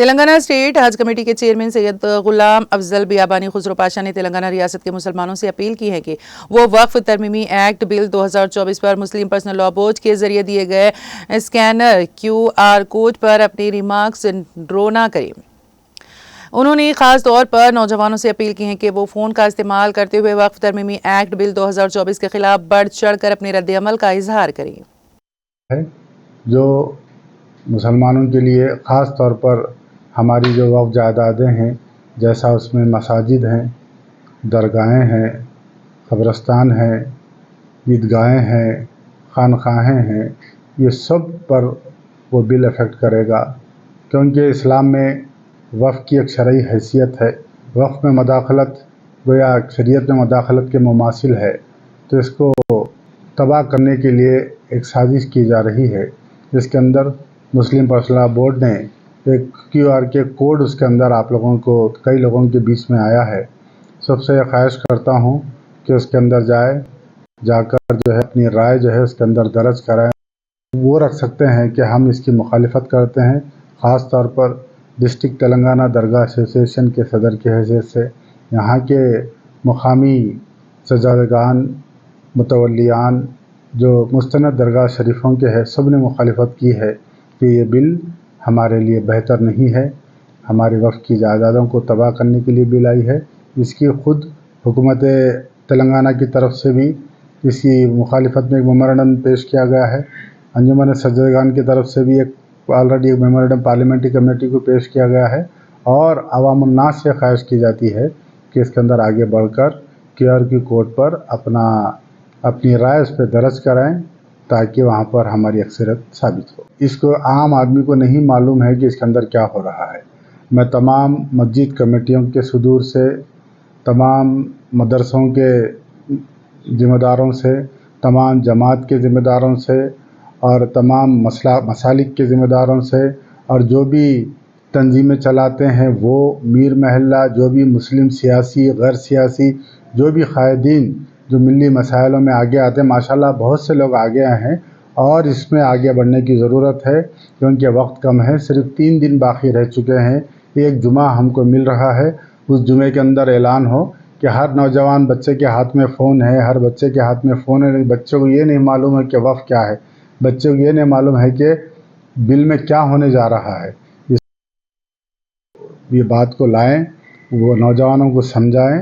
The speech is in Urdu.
تلنگانہ اسٹیٹ حج کمیٹی کے چیئرمین سید غلام افضل بیابانی خسرو پاشا نے تلنگانہ ریاست کے مسلمانوں سے اپیل کی ہے کہ وہ وقف ترمیمی ایکٹ بل 2024 پر مسلم پرسنل لا بورڈ کے ذریعے دیے گئے اسکینر QR کوڈ پر اپنی ریمارکس ڈرا نہ کریں۔ انہوں نے خاص طور پر نوجوانوں سے اپیل کی ہے کہ وہ فون کا استعمال کرتے ہوئے وقف ترمیمی ایکٹ بل 2024 کے خلاف بڑھ چڑھ کر اپنے رد عمل کا اظہار کریں۔ جو مسلمانوں کے لیے خاص طور پر ہماری جو وقف جائیدادیں ہیں، جیسا اس میں مساجد ہیں، درگاہیں ہیں، قبرستان ہیں، عیدگاہیں ہیں، خانقاہیں ہیں، یہ سب پر وہ بل افیکٹ کرے گا، کیونکہ اسلام میں وقف کی ایک شرعی حیثیت ہے۔ وقف میں مداخلت گویا شریعت میں مداخلت کے مماثل ہے، تو اس کو تباہ کرنے کے لیے ایک سازش کی جا رہی ہے، جس کے اندر مسلم پرسنل لا بورڈ نے ایک QR کے کوڈ اس کے اندر آپ لوگوں کو کئی لوگوں کے بیچ میں آیا ہے۔ سب سے خواہش کرتا ہوں کہ اس کے اندر جا کر جو ہے اپنی رائے جو ہے اس کے اندر درج کرائیں۔ وہ رکھ سکتے ہیں کہ ہم اس کی مخالفت کرتے ہیں، خاص طور پر ڈسٹرکٹ تلنگانہ درگاہ ایسوسی ایشن کے صدر کی حیثیت سے یہاں کے مقامی سجادگان، متولیان جو مستند درگاہ شریفوں کے ہیں، سب نے مخالفت کی ہے کہ یہ بل ہمارے لیے بہتر نہیں ہے، ہمارے وقف کی جائیدادوں کو تباہ کرنے کے لیے بل آئی ہے۔ اس کی خود حکومت تلنگانہ کی طرف سے بھی اس کی مخالفت میں ایک میمورنڈم پیش کیا گیا ہے۔ انجمن سجادگان کی طرف سے بھی آلریڈی ایک میمورنڈم پارلیمنٹری کمیٹی کو پیش کیا گیا ہے، اور عوام الناس سے خواہش کی جاتی ہے کہ اس کے اندر آگے بڑھ کر QR کی کوڈ پر اپنی رائے اس پہ درج کرائیں، تاکہ وہاں پر ہماری اکثریت ثابت ہو۔ اس کو عام آدمی کو نہیں معلوم ہے کہ اس کے اندر کیا ہو رہا ہے۔ میں تمام مسجد کمیٹیوں کے صدور سے، تمام مدرسوں کے ذمہ داروں سے، تمام جماعت کے ذمہ داروں سے، اور تمام مسالک کے ذمہ داروں سے، اور جو بھی تنظیمیں چلاتے ہیں وہ میر محلہ، جو بھی مسلم سیاسی غیر سیاسی جو بھی قائدین جو ملی مسائلوں میں آگے آتے ہیں، ماشاءاللہ بہت سے لوگ آگے آئے ہیں، اور اس میں آگے بڑھنے کی ضرورت ہے، کیونکہ وقت کم ہے، صرف 3 دن باقی رہ چکے ہیں۔ ایک جمعہ ہم کو مل رہا ہے، اس جمعے کے اندر اعلان ہو کہ ہر نوجوان بچے کے ہاتھ میں فون ہے، ہر بچے کے ہاتھ میں فون ہے، بچوں کو یہ نہیں معلوم ہے کہ وقف کیا ہے، بچوں کو یہ نہیں معلوم ہے کہ بل میں کیا ہونے جا رہا ہے۔ یہ بات کو لائیں، وہ نوجوانوں کو سمجھائیں،